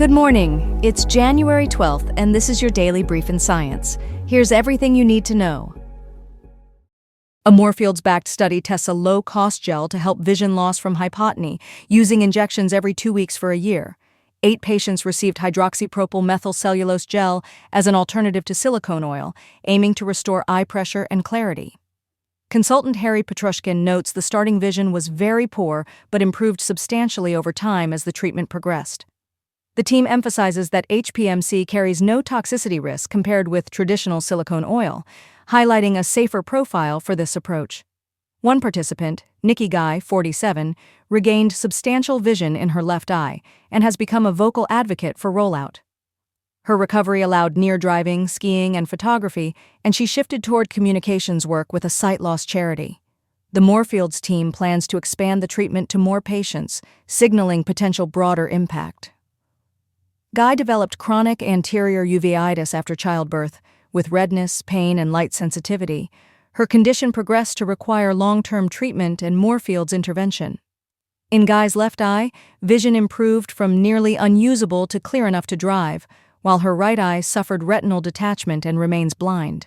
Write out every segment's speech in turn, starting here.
Good morning. It's January 12th, and this is your daily brief in science. Here's everything you need to know. A Moorfields-backed study tests a low-cost gel to help vision loss from hypotony, using injections every 2 weeks for a year. 8 patients received hydroxypropyl methylcellulose gel as an alternative to silicone oil, aiming to restore eye pressure and clarity. Consultant Harry Petrushkin notes the starting vision was very poor but improved substantially over time as the treatment progressed. The team emphasizes that HPMC carries no toxicity risk compared with traditional silicone oil, highlighting a safer profile for this approach. One participant, Nikki Guy, 47, regained substantial vision in her left eye and has become a vocal advocate for rollout. Her recovery allowed near driving, skiing, and photography, and she shifted toward communications work with a sight loss charity. The Moorfields team plans to expand the treatment to more patients, signaling potential broader impact. Guy developed chronic anterior uveitis after childbirth, with redness, pain, and light sensitivity. Her condition progressed to require long-term treatment and Moorfields intervention. In Guy's left eye, vision improved from nearly unusable to clear enough to drive, while her right eye suffered retinal detachment and remains blind.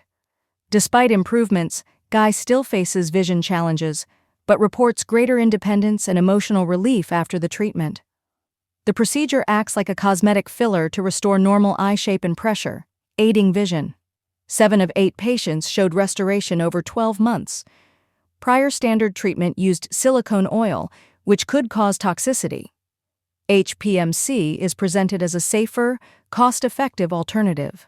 Despite improvements, Guy still faces vision challenges, but reports greater independence and emotional relief after the treatment. The procedure acts like a cosmetic filler to restore normal eye shape and pressure, aiding vision. 7 of 8 patients showed restoration over 12 months. Prior standard treatment used silicone oil, which could cause toxicity. HPMC is presented as a safer, cost-effective alternative.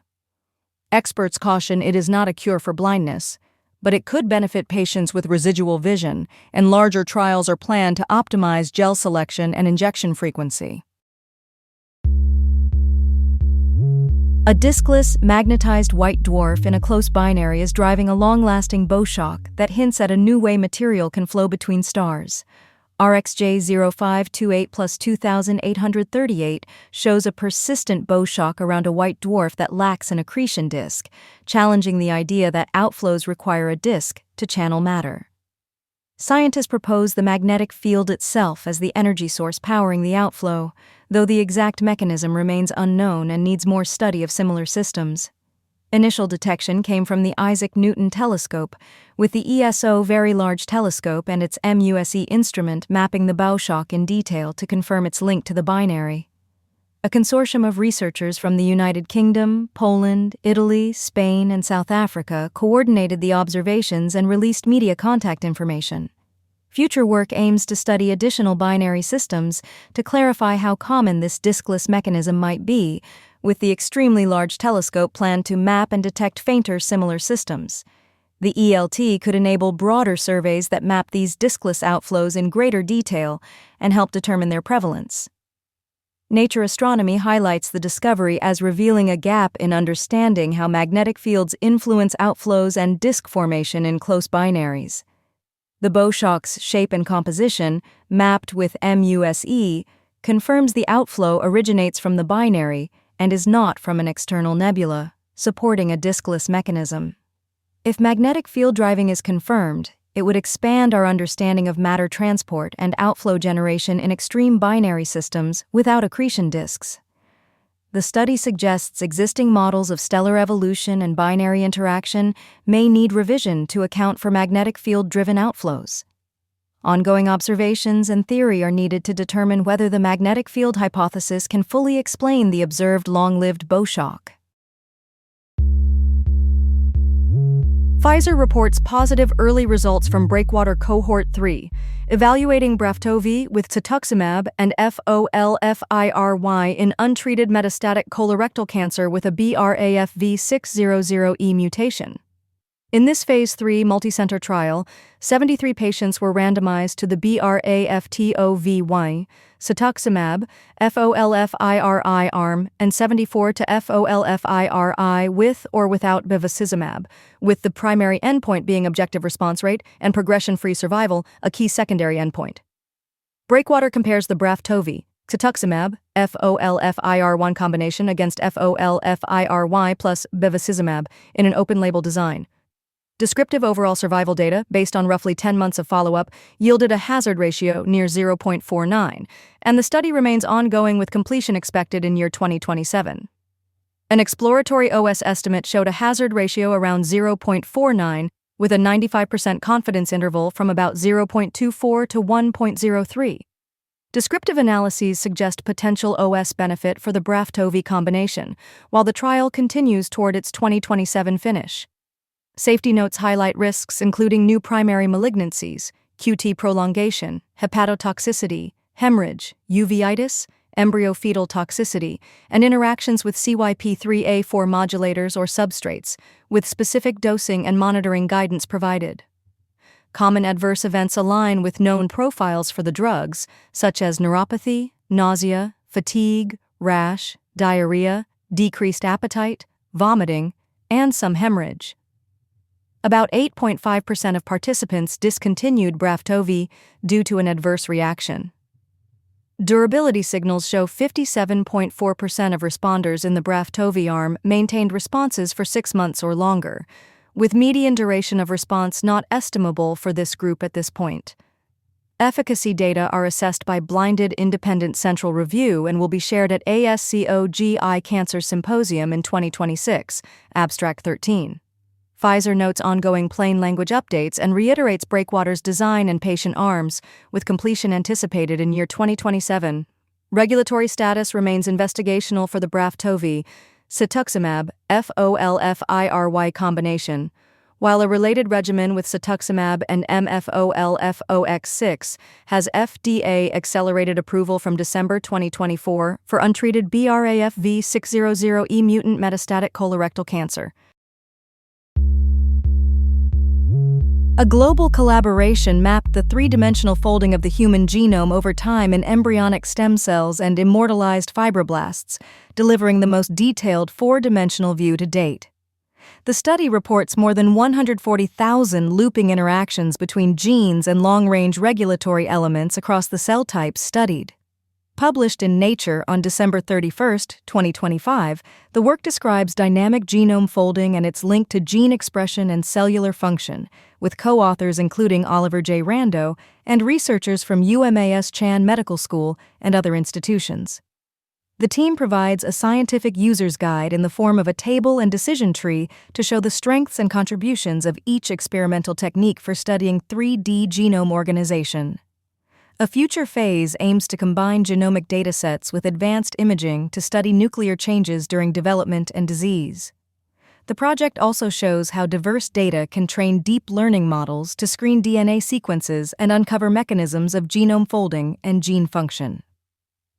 Experts caution it is not a cure for blindness, but it could benefit patients with residual vision, and larger trials are planned to optimize gel selection and injection frequency. A diskless, magnetized white dwarf in a close binary is driving a long-lasting bow shock that hints at a new way material can flow between stars. RxJ0528 plus 2838 shows a persistent bow shock around a white dwarf that lacks an accretion disk, challenging the idea that outflows require a disk to channel matter. Scientists propose the magnetic field itself as the energy source powering the outflow, though the exact mechanism remains unknown and needs more study of similar systems. Initial detection came from the Isaac Newton telescope, with the ESO Very Large Telescope and its MUSE instrument mapping the bow shock in detail to confirm its link to the binary. A consortium of researchers from the United Kingdom, Poland, Italy, Spain, and South Africa coordinated the observations and released media contact information. Future work aims to study additional binary systems to clarify how common this diskless mechanism might be, with the extremely large telescope planned to map and detect fainter similar systems. The ELT could enable broader surveys that map these diskless outflows in greater detail and help determine their prevalence. Nature Astronomy highlights the discovery as revealing a gap in understanding how magnetic fields influence outflows and disk formation in close binaries. The bow shock's shape and composition, mapped with MUSE, confirms the outflow originates from the binary and is not from an external nebula, supporting a diskless mechanism. If magnetic field driving is confirmed, it would expand our understanding of matter transport and outflow generation in extreme binary systems without accretion disks. The study suggests existing models of stellar evolution and binary interaction may need revision to account for magnetic field-driven outflows. Ongoing observations and theory are needed to determine whether the magnetic field hypothesis can fully explain the observed long-lived bow shock. Pfizer reports positive early results from Breakwater Cohort 3, evaluating Braftovi with cetuximab and FOLFIRY in untreated metastatic colorectal cancer with a BRAF-V600E mutation. In this Phase 3 multicenter trial, 73 patients were randomized to the BRAF-TOVY, cetuximab, FOLFIRI arm, and 74 to FOLFIRI with or without bevacizumab, with the primary endpoint being objective response rate and progression-free survival, a key secondary endpoint. Breakwater compares the Braftovi, cetuximab, FOLFIR1 combination against FOLFIRY plus bevacizumab in an open-label design. Descriptive overall survival data, based on roughly 10 months of follow-up, yielded a hazard ratio near 0.49, and the study remains ongoing with completion expected in year 2027. An exploratory OS estimate showed a hazard ratio around 0.49, with a 95% confidence interval from about 0.24 to 1.03. Descriptive analyses suggest potential OS benefit for the Braf-Tove combination, while the trial continues toward its 2027 finish. Safety notes highlight risks including new primary malignancies, QT prolongation, hepatotoxicity, hemorrhage, uveitis, embryo-fetal toxicity, and interactions with CYP3A4 modulators or substrates, with specific dosing and monitoring guidance provided. Common adverse events align with known profiles for the drugs, such as neuropathy, nausea, fatigue, rash, diarrhea, decreased appetite, vomiting, and some hemorrhage. About 8.5% of participants discontinued Braf-Tove due to an adverse reaction. Durability signals show 57.4% of responders in the Braf-Tove arm maintained responses for 6 months or longer, with median duration of response not estimable for this group at this point. Efficacy data are assessed by blinded independent central review and will be shared at ASCO GI Cancer Symposium in 2026, Abstract 13. Pfizer notes ongoing plain language updates and reiterates Breakwater's design and patient arms, with completion anticipated in year 2027. Regulatory status remains investigational for the Braf-Tove, cetuximab, FOLFIRY combination, while a related regimen with cetuximab and MFOLFOX6 has FDA accelerated approval from December 2024 for untreated BRAF V600E mutant metastatic colorectal cancer. A global collaboration mapped the three-dimensional folding of the human genome over time in embryonic stem cells and immortalized fibroblasts, delivering the most detailed four-dimensional view to date. The study reports more than 140,000 looping interactions between genes and long-range regulatory elements across the cell types studied. Published in Nature on December 31, 2025, the work describes dynamic genome folding and its link to gene expression and cellular function, with co-authors including Oliver J. Rando and researchers from UMass Chan Medical School and other institutions. The team provides a scientific user's guide in the form of a table and decision tree to show the strengths and contributions of each experimental technique for studying 3D genome organization. A future phase aims to combine genomic datasets with advanced imaging to study nuclear changes during development and disease. The project also shows how diverse data can train deep learning models to screen DNA sequences and uncover mechanisms of genome folding and gene function.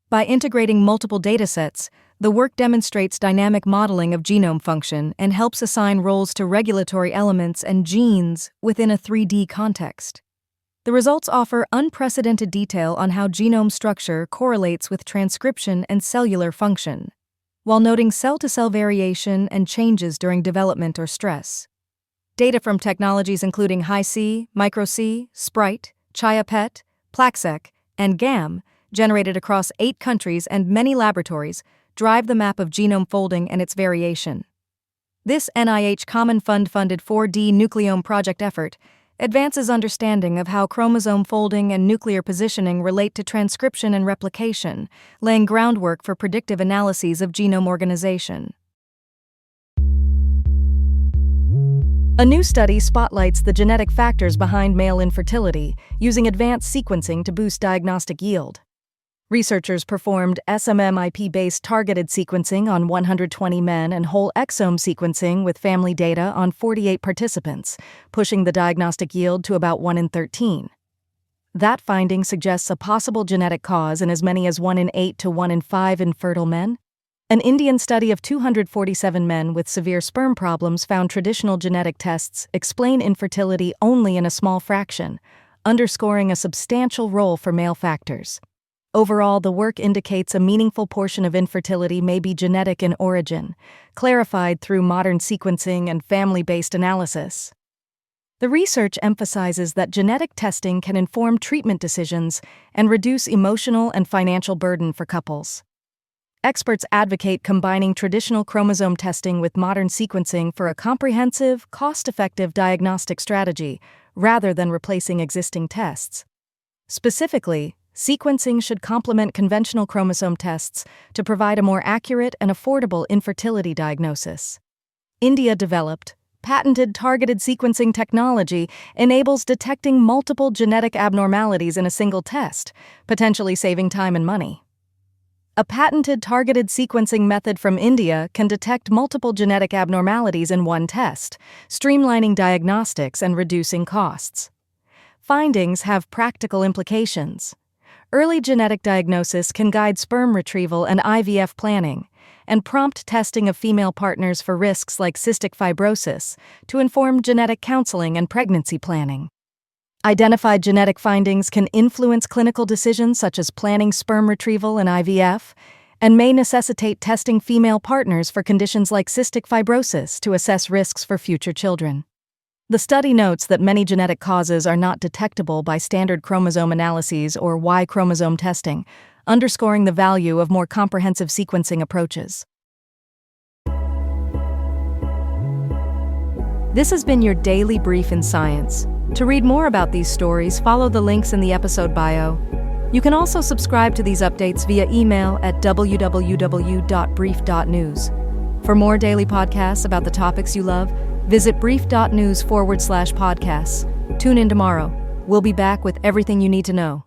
By integrating multiple datasets, the work demonstrates dynamic modeling of genome function and helps assign roles to regulatory elements and genes within a 3D context. The results offer unprecedented detail on how genome structure correlates with transcription and cellular function, while noting cell-to-cell variation and changes during development or stress. Data from technologies including Hi-C, Micro-C, Sprite, ChiaPet, Plaxec, and GAM, generated across 8 countries and many laboratories, drive the map of genome folding and its variation. This NIH Common Fund-funded 4D nucleome project effort advances understanding of how chromosome folding and nuclear positioning relate to transcription and replication, laying groundwork for predictive analyses of genome organization. A new study spotlights the genetic factors behind male infertility, using advanced sequencing to boost diagnostic yield. Researchers performed SMMIP-based targeted sequencing on 120 men and whole exome sequencing with family data on 48 participants, pushing the diagnostic yield to about 1 in 13. That finding suggests a possible genetic cause in as many as 1 in 8 to 1 in 5 infertile men. An Indian study of 247 men with severe sperm problems found traditional genetic tests explain infertility only in a small fraction, underscoring a substantial role for male factors. Overall, the work indicates a meaningful portion of infertility may be genetic in origin, clarified through modern sequencing and family-based analysis. The research emphasizes that genetic testing can inform treatment decisions and reduce emotional and financial burden for couples. experts advocate combining traditional chromosome testing with modern sequencing for a comprehensive, cost-effective diagnostic strategy, rather than replacing existing tests. Specifically, sequencing should complement conventional chromosome tests to provide a more accurate and affordable infertility diagnosis. India-developed, patented targeted sequencing technology enables detecting multiple genetic abnormalities in a single test, potentially saving time and money. A patented targeted sequencing method from India can detect multiple genetic abnormalities in one test, streamlining diagnostics and reducing costs. Findings have practical implications. Early genetic diagnosis can guide sperm retrieval and IVF planning, and prompt testing of female partners for risks like cystic fibrosis to inform genetic counseling and pregnancy planning. Identified genetic findings can influence clinical decisions such as planning sperm retrieval and IVF, and may necessitate testing female partners for conditions like cystic fibrosis to assess risks for future children. The study notes that many genetic causes are not detectable by standard chromosome analyses or Y chromosome testing, underscoring the value of more comprehensive sequencing approaches. This has been your daily brief in science. To read more about these stories, follow the links in the episode bio. You can also subscribe to these updates via email at www.brief.news. For more daily podcasts about the topics you love, visit brief.news/podcasts. Tune in tomorrow. We'll be back with everything you need to know.